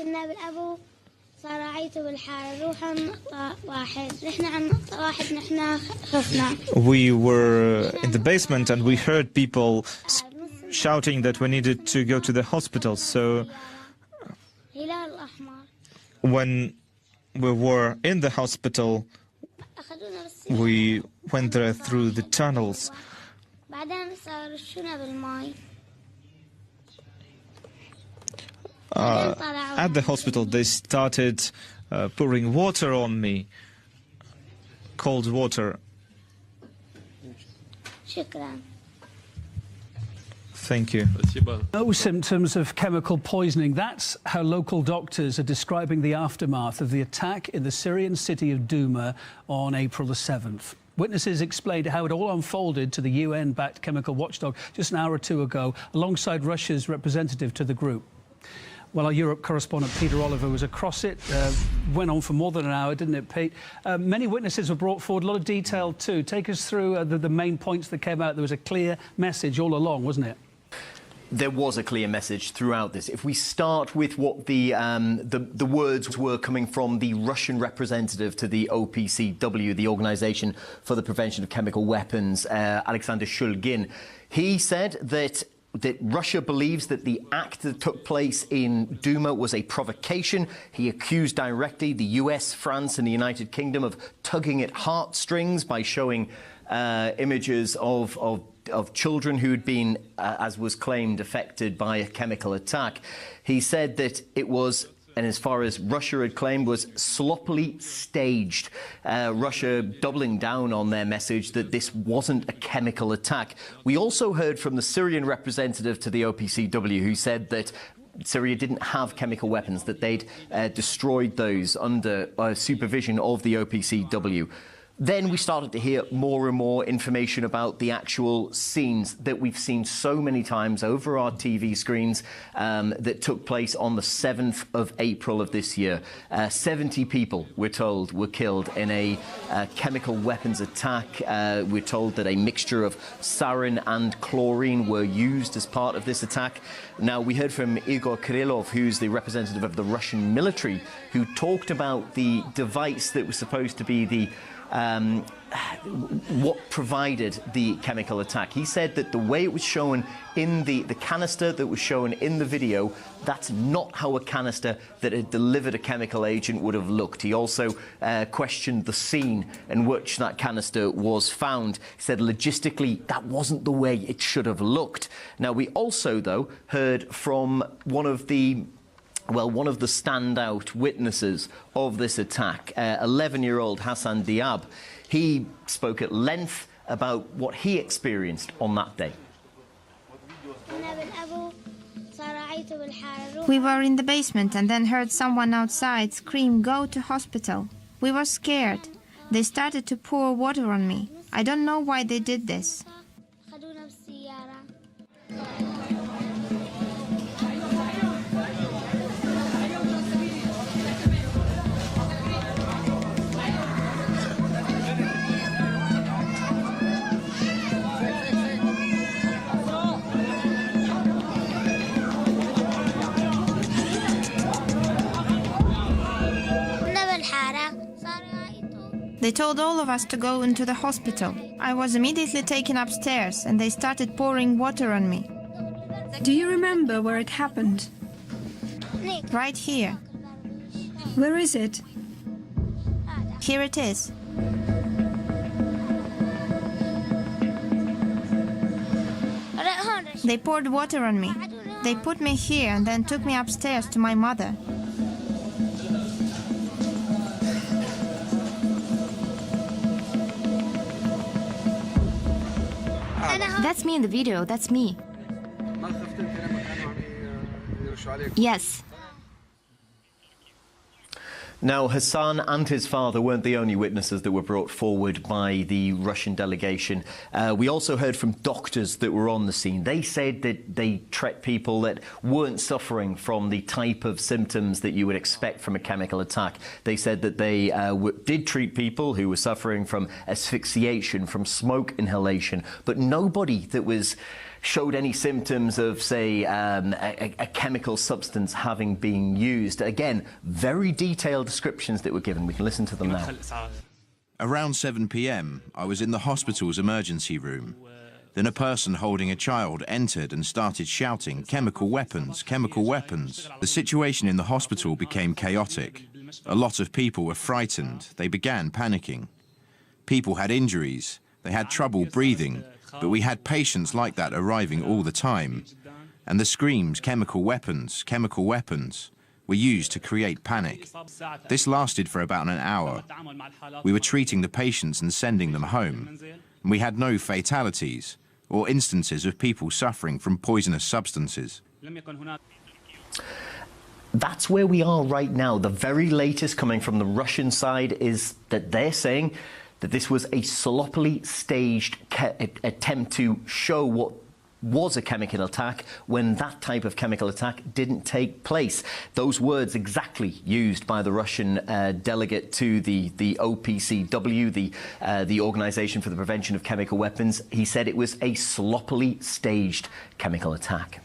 كنا بالأبو صار عيطوا بالحارة روحوا نقطة واحد رحنا عن نقطة واحد نحنا خفنا. We were in the basement and we heard people shouting that we needed to go to the hospital. So when we were in the hospital, we went there through the tunnels. At the hospital, they started pouring water on me, cold water. Thank you. No symptoms of chemical poisoning. That's how local doctors are describing the aftermath of the attack in the Syrian city of Douma on April the 7th. Witnesses explained how it all unfolded to the UN-backed chemical watchdog just an hour or two ago, alongside Russia's representative to the group. Well, our Europe correspondent Peter Oliver was across it. Went on for more than an hour, didn't it, Pete? Many witnesses were brought forward, a lot of detail too. Take us through the main points that came out. There was a clear message all along, wasn't it? There was a clear message throughout this. If we start with what the words were coming from the Russian representative to the OPCW, the Organisation for the Prevention of Chemical Weapons, Alexander Shulgin, he said that Russia believes that the act that took place in Douma was a provocation. He accused directly the US, France and the United Kingdom of tugging at heartstrings by showing images of children who'd been, as was claimed, affected by a chemical attack. He said that it was, and as far as Russia had claimed, was sloppily staged. Russia doubling down on their message that this wasn't a chemical attack. We also heard from the Syrian representative to the OPCW, who said that Syria didn't have chemical weapons, that they'd destroyed those under supervision of the OPCW. Then we started to hear more and more information about the actual scenes that we've seen so many times over our TV screens that took place on the 7th of April of this year. 70 people, we're told, were killed in a chemical weapons attack. We're told that a mixture of sarin and chlorine were used as part of this attack. Now, we heard from Igor Kirillov, who's the representative of the Russian military, who talked about the device that was supposed to be the what provided the chemical attack. He said that the way it was shown in the canister that was shown in the video, that's not how a canister that had delivered a chemical agent would have looked. He also questioned the scene in which that canister was found. He said logistically that wasn't the way it should have looked. Now, we also, though, heard from one of the standout witnesses of this attack, 11-year-old Hassan Diab. He spoke at length about what he experienced on that day. We were in the basement and then heard someone outside scream, "Go to hospital." We were scared. They started to pour water on me. I don't know why they did this. They told all of us to go into the hospital. I was immediately taken upstairs and they started pouring water on me. Do you remember where it happened? Right here. Where is it? Here it is. They poured water on me. They put me here and then took me upstairs to my mother. That's me in the video, that's me. Yes. Now, Hassan and his father weren't the only witnesses that were brought forward by the Russian delegation. We also heard from doctors that were on the scene. They said that they treated people that weren't suffering from the type of symptoms that you would expect from a chemical attack. They said that they did treat people who were suffering from asphyxiation, from smoke inhalation, but nobody that was showed any symptoms of, say, a chemical substance having been used. Again, very detailed descriptions that were given. We can listen to them now. Around 7 p.m, I was in the hospital's emergency room. Then a person holding a child entered and started shouting, "Chemical weapons, chemical weapons." The situation in the hospital became chaotic. A lot of people were frightened. They began panicking. People had injuries. They had trouble breathing. But we had patients like that arriving all the time. And the screams, "Chemical weapons, chemical weapons," were used to create panic. This lasted for about an hour. We were treating the patients and sending them home. And we had no fatalities or instances of people suffering from poisonous substances. That's where we are right now. The very latest coming from the Russian side is that they're saying that this was a sloppily staged attempt to show what was a chemical attack when that type of chemical attack didn't take place. Those words exactly used by the Russian delegate to the OPCW, the Organization for the Prevention of Chemical Weapons. He said it was a sloppily staged chemical attack.